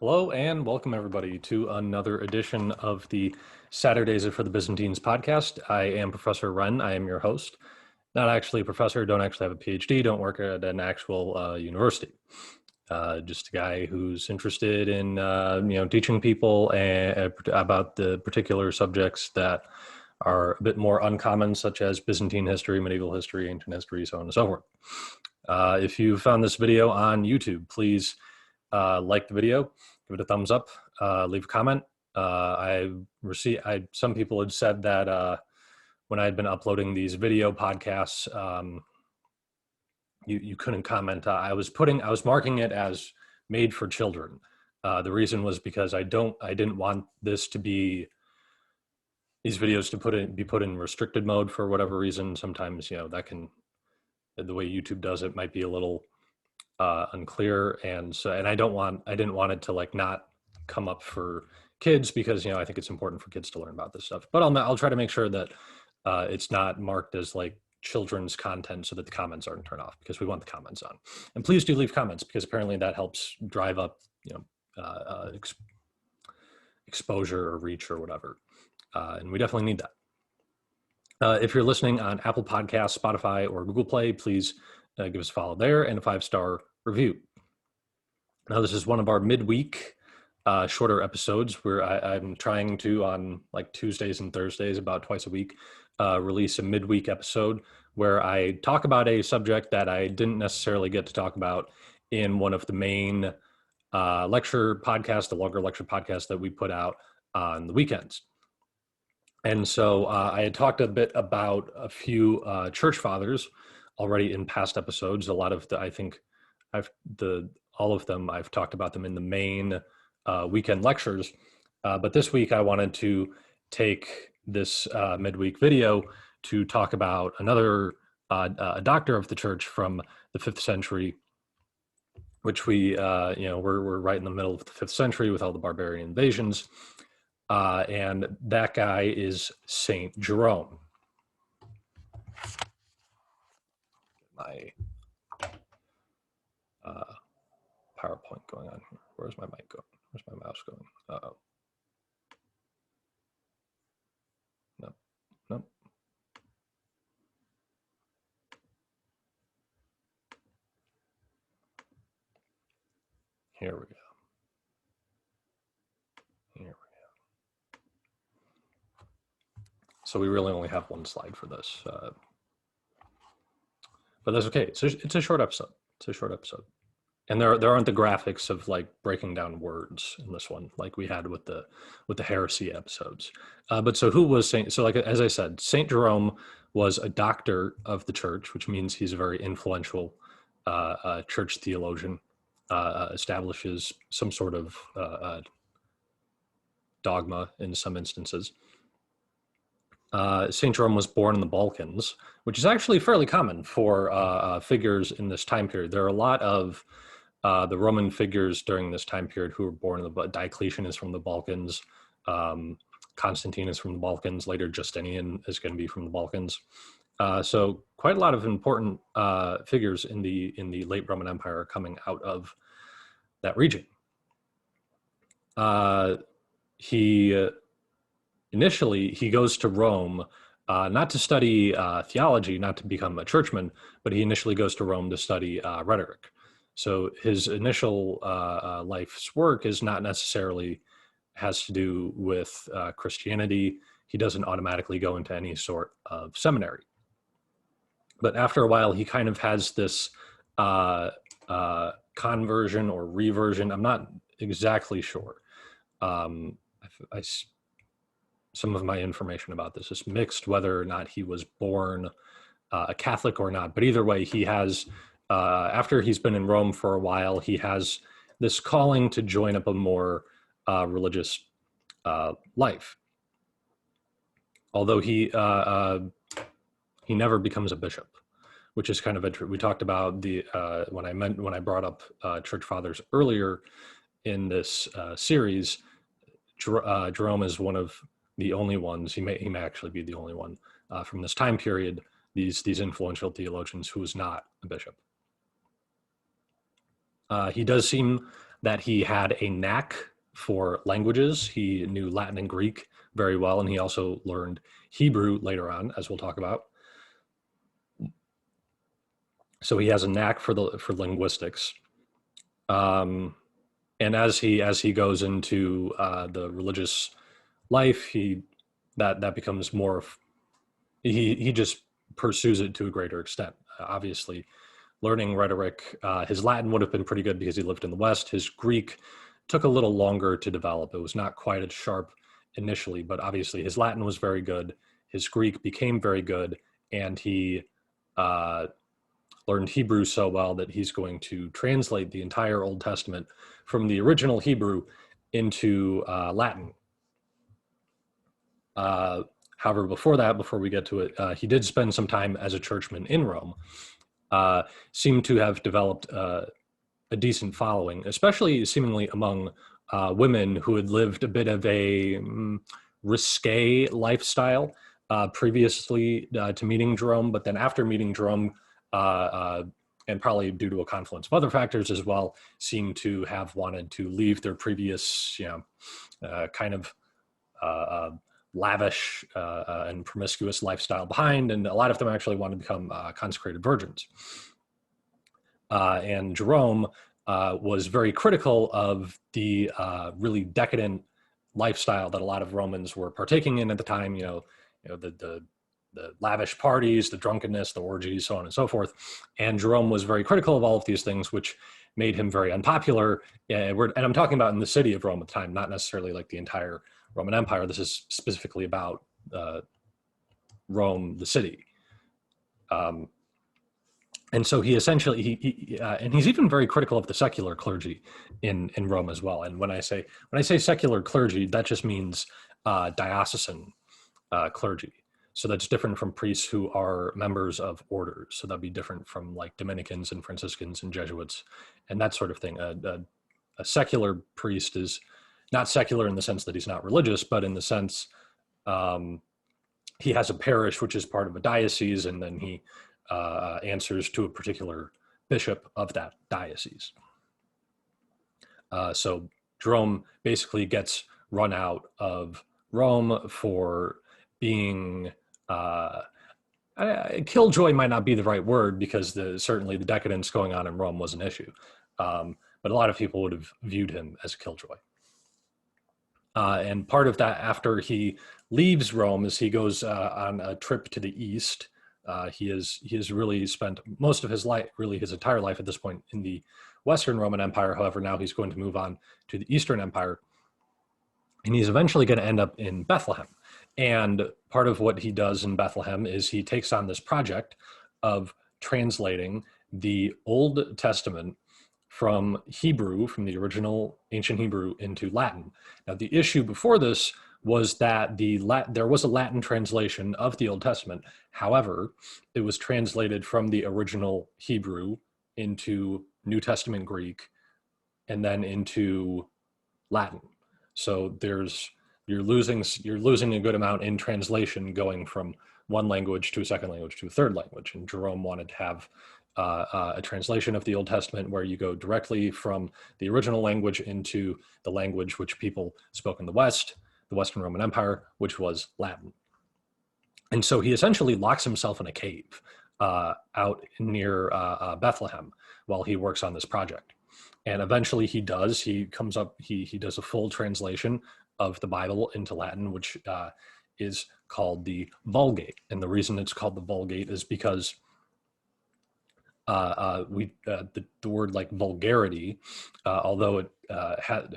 Hello and welcome everybody to another edition of the Saturdays for the Byzantines podcast. I am Professor Wren. I am your host. Not actually a professor, don't actually have a PhD, don't work at an actual university. Just a guy who's interested in teaching people about the particular subjects that are a bit more uncommon, such as Byzantine history, medieval history, ancient history, so on and so forth. If you found this video on YouTube, please like the video, give it a thumbs up, leave a comment. Some people had said that when I had been uploading these video podcasts, you couldn't comment. I was marking it as made for children. The reason was because I didn't want these videos to be put in restricted mode for whatever reason. Sometimes, the way YouTube does it might be a little unclear, and I didn't want it to not come up for kids, because I think it's important for kids to learn about this stuff. But I'll try to make sure that it's not marked as children's content, so that the comments aren't turned off, because we want the comments on. And please do leave comments, because apparently that helps drive up exposure or reach or whatever, and we definitely need that. If you're listening on Apple Podcasts, Spotify, or Google Play, please give us a follow there and a 5-star review. Now, this is one of our midweek shorter episodes where I'm trying to, on Tuesdays and Thursdays, about twice a week, release a midweek episode where I talk about a subject that I didn't necessarily get to talk about in one of the main lecture podcasts, the longer lecture podcasts that we put out on the weekends. And so I had talked a bit about a few church fathers already in past episodes. A lot of all of them, I've talked about them in the main weekend lectures. But this week I wanted to take this midweek video to talk about another doctor of the church from the 5th century, which we're right in the middle of the 5th century with all the barbarian invasions. And that guy is Saint Jerome. My PowerPoint going on here. Where's my mic going? Where's my mouse going? Uh-oh. Nope. Here we go. So we really only have one slide for this, but that's okay. It's a short episode. And there aren't the graphics of breaking down words in this one like we had with the heresy episodes. But so who was Saint? So as I said, Saint Jerome was a doctor of the church, which means he's a very influential church theologian. Establishes some sort of dogma in some instances. Saint Jerome was born in the Balkans, which is actually fairly common for figures in this time period. There are a lot of the Roman figures during this time period who were born in Diocletian is from the Balkans, Constantine is from the Balkans, later Justinian is going to be from the Balkans. So quite a lot of important figures in the late Roman Empire are coming out of that region. Initially, he goes to Rome, not to study theology, not to become a churchman, but he initially goes to Rome to study rhetoric. So his initial life's work is not necessarily has to do with Christianity. He doesn't automatically go into any sort of seminary. But after a while, he kind of has this conversion or reversion. I'm not exactly sure. Some of my information about this is mixed, whether or not he was born a Catholic or not. But either way, he has, after he's been in Rome for a while, he has this calling to join up a more religious life. Although he never becomes a bishop, which is kind of interesting. We talked about when I brought up church fathers earlier in this series. Jerome is one of the only ones. He may actually be the only one from this time period. These influential theologians who is not a bishop. He does seem that he had a knack for languages. He knew Latin and Greek very well, and he also learned Hebrew later on, as we'll talk about. So he has a knack for linguistics. And as he goes into the religious life, that becomes more. He just pursues it to a greater extent. Obviously, learning rhetoric, his Latin would have been pretty good because he lived in the West. His Greek took a little longer to develop. It was not quite as sharp initially, but obviously his Latin was very good. His Greek became very good, and he learned Hebrew so well that he's going to translate the entire Old Testament from the original Hebrew into Latin. However, before we get to it, he did spend some time as a churchman in Rome, seemed to have developed a decent following, especially seemingly among women who had lived a bit of a risque lifestyle previously to meeting Jerome, but then after meeting Jerome, and probably due to a confluence of other factors as well, seem to have wanted to leave their previous, kind of lavish and promiscuous lifestyle behind, and a lot of them actually want to become consecrated virgins. And Jerome was very critical of the really decadent lifestyle that a lot of Romans were partaking in at the time. The lavish parties, the drunkenness, the orgies, so on and so forth. And Jerome was very critical of all of these things, which made him very unpopular. And I'm talking about in the city of Rome at the time, not necessarily like the entire Roman Empire. This is specifically about Rome, the city. And so he essentially, and he's even very critical of the secular clergy in Rome as well. And when I say secular clergy, that just means diocesan clergy. So that's different from priests who are members of orders. So that'd be different from like Dominicans and Franciscans and Jesuits and that sort of thing. A secular priest is not secular in the sense that he's not religious, but in the sense he has a parish which is part of a diocese, and then he answers to a particular bishop of that diocese. So Jerome basically gets run out of Rome for being killjoy might not be the right word, because certainly the decadence going on in Rome was an issue. But a lot of people would have viewed him as a killjoy. And part of that, after he leaves Rome, is he goes on a trip to the east. He has really spent most of his life, really his entire life at this point, in the Western Roman Empire. However, now he's going to move on to the Eastern Empire, and he's eventually going to end up in Bethlehem. And part of what he does in Bethlehem is he takes on this project of translating the Old Testament from Hebrew, from the original ancient Hebrew, into Latin. Now, the issue before this was that there was a Latin translation of the Old Testament. However, it was translated from the original Hebrew into New Testament Greek and then into Latin. So you're losing a good amount in translation, going from one language to a second language to a third language. And Jerome wanted to have a translation of the Old Testament where you go directly from the original language into the language which people spoke in the West, the Western Roman Empire, which was Latin. And so he essentially locks himself in a cave out near Bethlehem while he works on this project. And eventually he does a full translation of the Bible into Latin, which is called the Vulgate. And the reason it's called the Vulgate is because the word like vulgarity, although it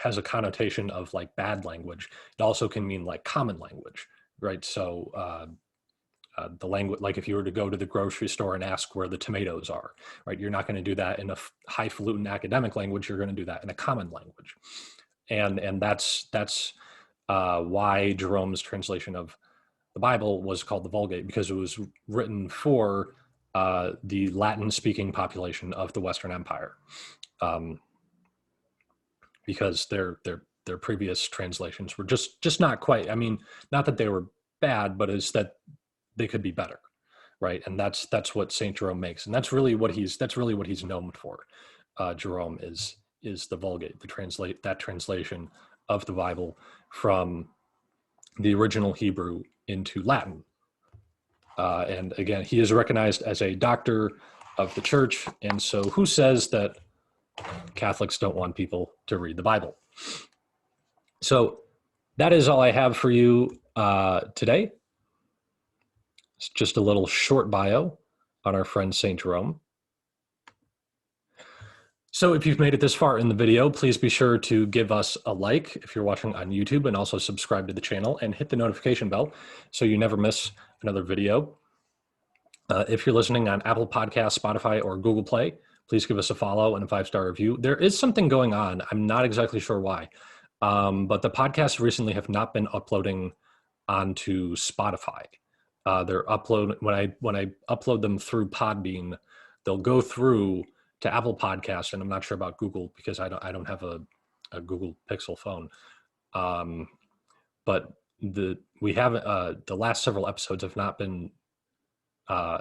has a connotation of like bad language, it also can mean like common language, right? So the language, like if you were to go to the grocery store and ask where the tomatoes are, right? You're not going to do that in a highfalutin academic language. You're going to do that in a common language. And that's why Jerome's translation of the Bible was called the Vulgate, because it was written for the Latin-speaking population of the Western Empire, because their previous translations were just not quite. I mean, not that they were bad, but it's that they could be better, right? And that's what Saint Jerome makes, and that's really what he's known for. Jerome is is the Vulgate, that translation of the Bible from the original Hebrew into Latin. And again, he is recognized as a doctor of the church. And so who says that Catholics don't want people to read the Bible? So that is all I have for you today. It's just a little short bio on our friend St. Jerome. So if you've made it this far in the video, please be sure to give us a like if you're watching on YouTube, and also subscribe to the channel and hit the notification bell so you never miss another video. If you're listening on Apple Podcasts, Spotify, or Google Play, please give us a follow and a 5-star review. There is something going on. I'm not exactly sure why, but the podcasts recently have not been uploading onto Spotify. They're when I upload them through Podbean, they'll go through to Apple Podcasts, and I'm not sure about Google because I don't have a Google Pixel phone. But the last several episodes have not been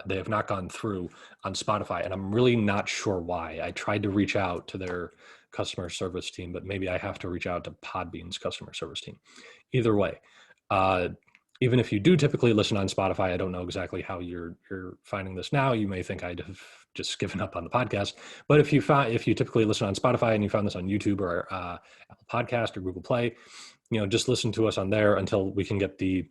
they have not gone through on Spotify, and I'm really not sure why. I tried to reach out to their customer service team, but maybe I have to reach out to Podbean's customer service team. Either way, even if you do typically listen on Spotify, I don't know exactly how you're finding this now. You may think I'd have just given up on the podcast, but if you typically listen on Spotify and you found this on YouTube or Apple Podcast or Google Play, just listen to us on there until we can get the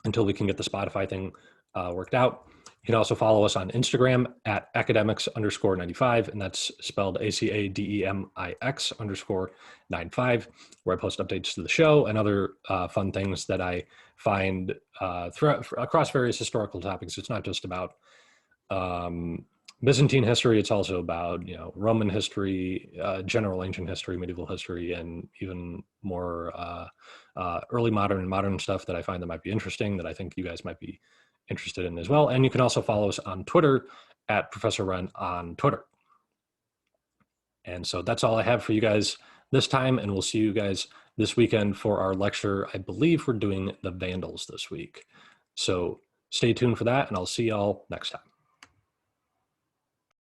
Spotify thing worked out. You can also follow us on Instagram at academics_95, and that's spelled ACADEMIX_95, where I post updates to the show and other fun things that I find across various historical topics. It's not just about Byzantine history. It's also about, Roman history, general ancient history, medieval history, and even more early modern and modern stuff that I find that might be interesting, that I think you guys might be interested in as well. And you can also follow us on Twitter at Professor Wren on Twitter. And so that's all I have for you guys this time, and we'll see you guys this weekend for our lecture. I believe we're doing the Vandals this week. So stay tuned for that, and I'll see y'all next time.